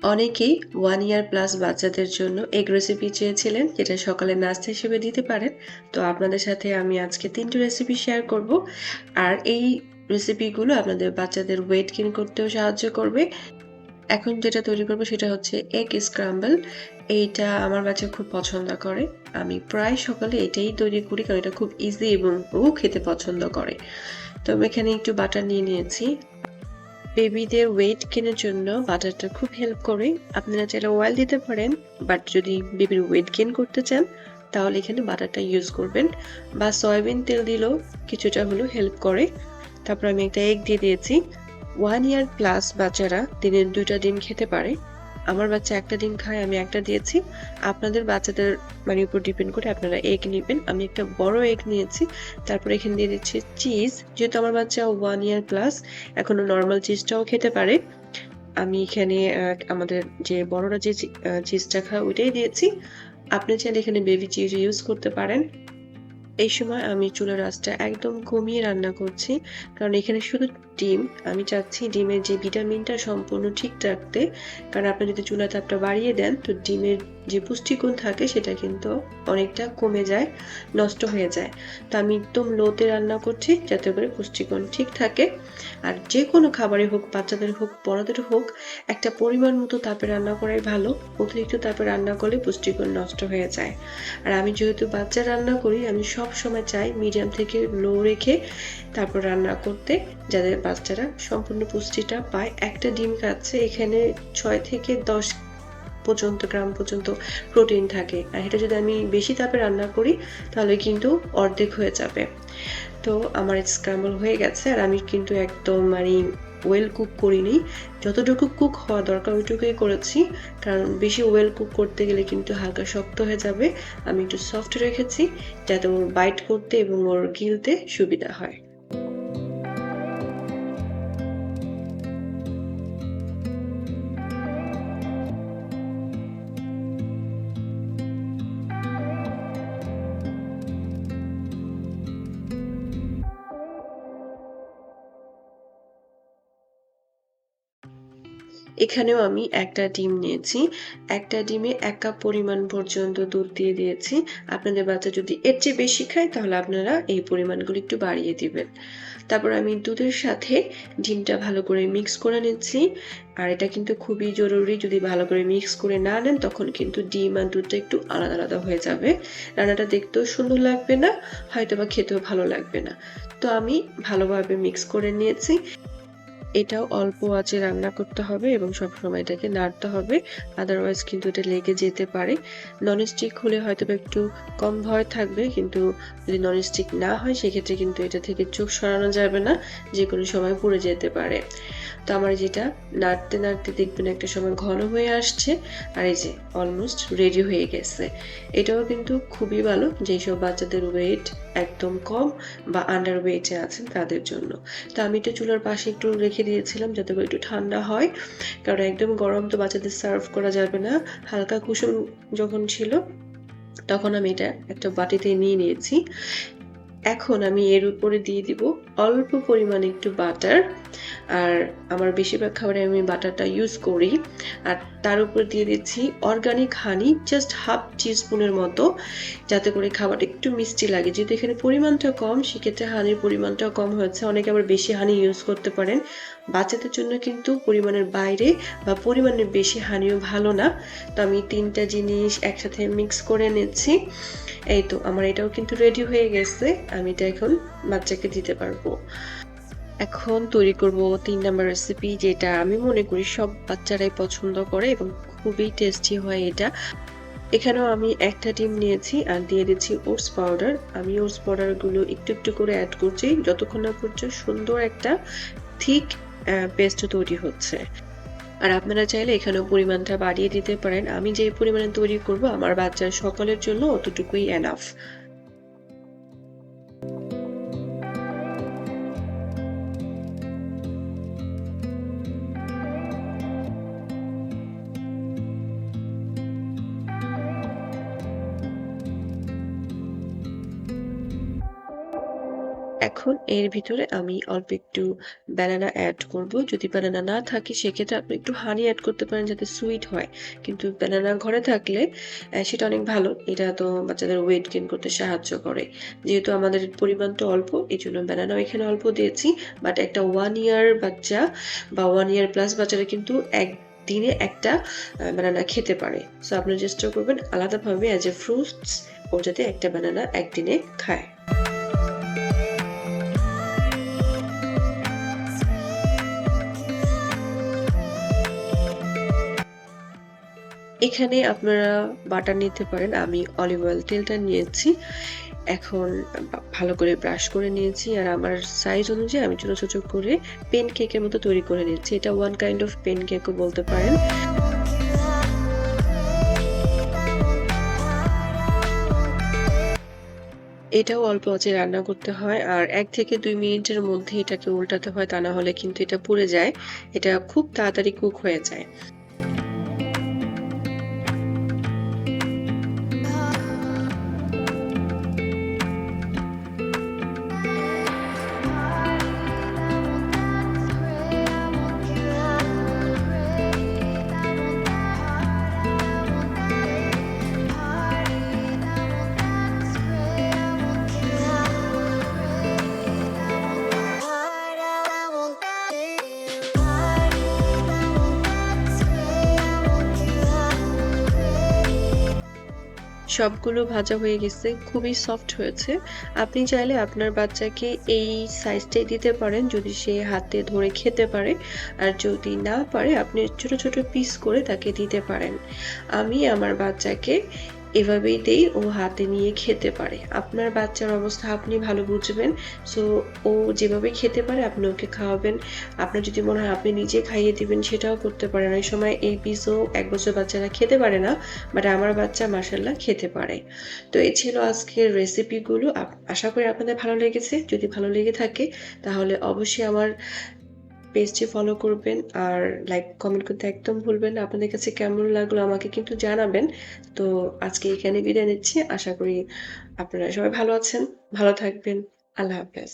অনেকেই 1 ইয়ার প্লাস বাচ্চাদের জন্য এগ রেসিপি চেয়েছিলেন, যেটা সকালের নাস্তা হিসেবে দিতে পারেন। তো আপনাদের সাথে আমি আজকে ৩ টি রেসিপি শেয়ার করব। আর এই রেসিপিগুলো আপনাদের বাচ্চাদের ওয়েট গেইন করতেও সাহায্য করবে। এখন যেটা তৈরি করব সেটা হচ্ছে এগ স্ক্রাম্বল। এইটা আমার বাচ্চা খুব পছন্দ করে। আমি প্রায় সকালে এটাই তৈরি করি কারণ এটা খুব ইজি এবং ও খেতে পছন্দ করে। তো আমি এখানে একটু বাটার নিয়ে নিয়েছি। বেবিদের ওয়েট গেইনের জন্য বাটারটা খুব হেল্প করে। আপনারা চাইলে অয়েল দিতে পারেন, বাট যদি বেবির ওয়েট গেইন করতে চান তাহলে এখানে বাটারটা ইউজ করবেন, বা সয়াবিন তেল দিলেও কিছুটা হলেও হেল্প করে। তারপর আমি একটা এগ দিয়ে দিয়েছি। 1 ইয়ার প্লাস বাচ্চারা দিনে 2টা ডিম খেতে পারে। আমার বাচ্চা 1টা ডিম খায়, আমি 1টা দিয়েছি। আপনাদের বাচ্চাদের উপর ডিপেন্ড করে আপনারা এগ নিবেন। আমি একটা বড় এগ নিয়েছি। তারপর এখানে দিয়ে দিচ্ছি চিজ। যেহেতু আমার বাচ্চা 1 ইয়ার প্লাস, এখনো নরমাল চিজটাও খেতে পারে। আমি এখানে আমাদের যে বড়রা যে চিজটা খায় ওইটাই দিয়েছি। আপনি চাইলে এখানে বেবি চিজ ইউজ করতে পারেন। এই সময় আমি চুলার আঁচটা একদম কমিয়ে রান্না করছি। কারণ এখানে শুধু ডিম। আমি চাচ্ছি ডিমের যে ভিটামিনটা সম্পূর্ণ ঠিক রাখতে। কারণ আপনি যদি চুলার তাপটা বাড়িয়ে দেন তো ডিমের যে পুষ্টিগুণ থাকে সেটা কিন্তু অনেকটা কমে যায়, নষ্ট হয়ে যায়। তো আমি একদম লোতে রান্না করছি যাতে করে পুষ্টিগুণ ঠিক থাকে। আর যেকোনো খাবারই হোক, বাচ্চাদের হোক, বড়দের হোক, একটা পরিমাণ মতো তাপে রান্না করাই ভালো। অতিরিক্ত তাপে রান্না করলে পুষ্টিগুণ নষ্ট হয়ে যায়। আর আমি যেহেতু বাচ্চা রান্না করি, আমি সবসময় চাই মিডিয়াম থেকে লো রেখে তারপর রান্না করতে, যাতে বাচ্চারা সম্পূর্ণ পুষ্টিটা পায়। একটা ডিম খাচ্ছে, এখানে 6 থেকে 10 গ্রাম পর্যন্ত প্রোটিন থাকে। আর এটা যদি আমি বেশি তাপে রান্না করি তাহলে কিন্তু অর্ধেক হয়ে যাবে। তো আমার স্ক্রাম্বল হয়ে গেছে। আর আমি কিন্তু একদম ওয়েল কুক করিনি। যতটুকু কুক হওয়া দরকার ওইটুকুই করেছি। কারণ বেশি ওয়েল কুক করতে গেলে কিন্তু হালকা শক্ত হয়ে যাবে। আমি একটু সফট রেখেছি যাতে ওর বাইট করতে এবং ওর গিলতে সুবিধা হয়। এখানেও আমি একটা ডিম নিয়েছি। একটা ডিমে ১ কাপ পরিমাণ পর্যন্ত দুধ দিয়ে দিয়েছি। আপনাদের বাচ্চা যদি এর চেয়ে বেশি খায় তাহলে আপনারা এই পরিমাণগুলো একটু বাড়িয়ে দিবেন। তারপর আমি দুধের সাথে ডিমটা ভালো করে মিক্স করে নিচ্ছি। আর এটা কিন্তু খুবই জরুরি, যদি ভালো করে মিক্স করে না নেন তখন কিন্তু ডিম আর দুধটা একটু আলাদা, আলাদা হয়ে যাবে। রান্নাটা দেখতেও সুন্দর লাগবে না, হয়তোবা খেতেও ভালো লাগবে না। তো আমি ভালোভাবে মিক্স করে নিয়েছি। এটাও অল্প আঁচে রান্না করতে হবে এবং সবসময় এটাকে নাড়তে হবে। আদারওয়াইজ কিন্তু এটা লেগে যেতে পারে। ননস্টিক হলে হয়তোবা একটু কম ভয় থাকবে, কিন্তু যদি ননস্টিক না হয় সেক্ষেত্রে কিন্তু এটা থেকে চোখ সরানো যাবে না। যেকোনো সময় পুড়ে যেতে পারে। তো আমার যেটা নাড়তে, নাড়তে দেখবেন একটা সময় ঘন হয়ে আসছে। আর এই যে অলমোস্ট রেডি হয়ে গেছে। এটাও কিন্তু খুবই ভালো যেসব বাচ্চাদের ওয়েট একদম কম বা আন্ডার ওয়েটে আছেন তাদের জন্য। তো আমি এটা চুলার পাশে একটু রেখে দিয়েছিলাম যাতে করে একটু ঠান্ডা হয়। কারণ একদম গরম তো বাচ্চাদের সার্ভ করা যাবে না। হালকা কুসুম যখন ছিল তখন আমি এটা একটা বাটিতে নিয়ে নিয়েছি। এখন আমি এর উপরে দিয়ে দিব অল্প পরিমাণে একটু বাটার। আর আমার বেশিরভাগ খাবারে আমি বাটারটা ইউজ করি। আর তার উপর দিয়ে দিচ্ছি অর্গানিক হানি, জাস্ট হাফ টিস্পুনের মতো, যাতে করে খাবারটা একটু মিষ্টি লাগে। যেহেতু এখানে পরিমাণটা কম সেক্ষেত্রে হানির পরিমাণটাও কম হয়েছে। অনেকে আবার বেশি হানি ইউজ করতে পারেন। বাচ্চাদের জন্য কিন্তু পরিমাণের বাইরে বা পরিমাণের বেশি হানিও ভালো না। তো আমি ৩টা জিনিস একসাথে মিক্স করে নিচ্ছি। এই তো আমার এটাও কিন্তু রেডি হয়ে গেছে। আমি এটা এখন বাচ্চাকে দিতে পারবো। এখন তৈরি করব ৩ নাম্বার রেসিপি, যেটা আমি মনে করি সব বাচ্চারাই পছন্দ করে এবং খুবই টেস্টি হয় এটা। এখানেও আমি একটা ডিম নিয়েছি আর দিয়ে দিচ্ছি ওটস পাউডার। আমি ওটস পাউডার গুলো একটু, একটু করে এড করছি যতক্ষণ না পর্যন্ত সুন্দর একটা থিক পেস্ট তৈরি হচ্ছে। আর আপনারা চাইলে এখানেও পরিমাণটা বাড়িয়ে দিতে পারেন। আমি যে পরিমাণে তৈরি করব আমার বাচ্চার সকলের জন্য অতটুকুই এনাফ। এখন এর ভিতরে আমি অল্প একটু ব্যানানা এড করব। যদি ব্যানানা না থাকে সেক্ষেত্রে আপনি একটু হানি এড করতে পারেন যাতে সুইট হয়। কিন্তু ব্যানানা ঘরে থাকলে সেটা অনেক ভালো। এটা তো বাচ্চাদের ওয়েট গেইন করতে সাহায্য করে। যেহেতু আমাদের পরিমাণটা অল্প এজন্য ব্যানানাও এখানে অল্প দিয়েছি। বাট একটা 1 ইয়ার বাচ্চা বা 1 ইয়ার প্লাস বাচ্চারা কিন্তু দিনে একটা ব্যানানা খেতে পারে। সো আপনারা চেষ্টা করবেন আলাদাভাবে অ্যাজ এ ফ্রুটস ও যাতে একটা ব্যানানা একদিনে খায়। এখানে আপনারা বাটার নিতে পারেন। আমি অলিভ অয়েল তেলটা নিয়েছি। এখন ভালো করে ব্রাশ করে নিয়েছি। আর আমার সাইজ অনুযায়ী আমি ছোট, ছোট করে প্যানকেকের মতো তৈরি করে নিচ্ছি। এটা ওয়ান কাইন্ড অফ প্যানকেকও বলতে পারেন। এটাও অল্প আঁচে রান্না করতে হয়। আর ১ থেকে ২ মিনিটের মধ্যে এটাকে উল্টাতে হয়। তা না হলে কিন্তু এটা পুড়ে যায়। এটা খুব তাড়াতাড়ি কুক হয়ে যায়। সবগুলো ভাজা হয়ে গেছে। খুবই সফট হয়েছে। আপনি চাইলে আপনার বাচ্চাকে এই সাইজটাই দিতে পারেন যদি সে হাতে ধরে খেতে পারে। আর যদি না পারে আপনি ছোট, ছোট পিস করে তাকে দিতে পারেন। আমি আমার বাচ্চাকে এভাবেই দেই, ও হাতে নিয়ে খেতে পারে। আপনার বাচ্চার অবস্থা আপনি ভালো বুঝবেন। সো ও যেভাবে খেতে পারে আপনি ওকে খাওয়াবেন। আপনার যদি মনে হয় আপনি নিজে খাইয়ে দিবেন সেটাও করতে পারেন। অনেক সময় এই পিসও ১ বছর বাচ্চারা খেতে পারে না। বাট আমার বাচ্চা মাশাআল্লাহ খেতে পারে। তো এই ছিল আজকের রেসিপিগুলো। আশা করি আপনাদের ভালো লেগেছে। যদি ভালো লেগে থাকে তাহলে অবশ্যই আমার পেজটি ফলো করবেন। আর লাইক, কমেন্ট করতে একদম ভুলবেন না। আপনাদের কাছে কেমন লাগলো আমাকে কিন্তু জানাবেন। তো আজকে এখানে বিদায় নিচ্ছি। আশা করি আপনারা সবাই ভালো আছেন, ভালো থাকবেন। আল্লাহ হাফেজ।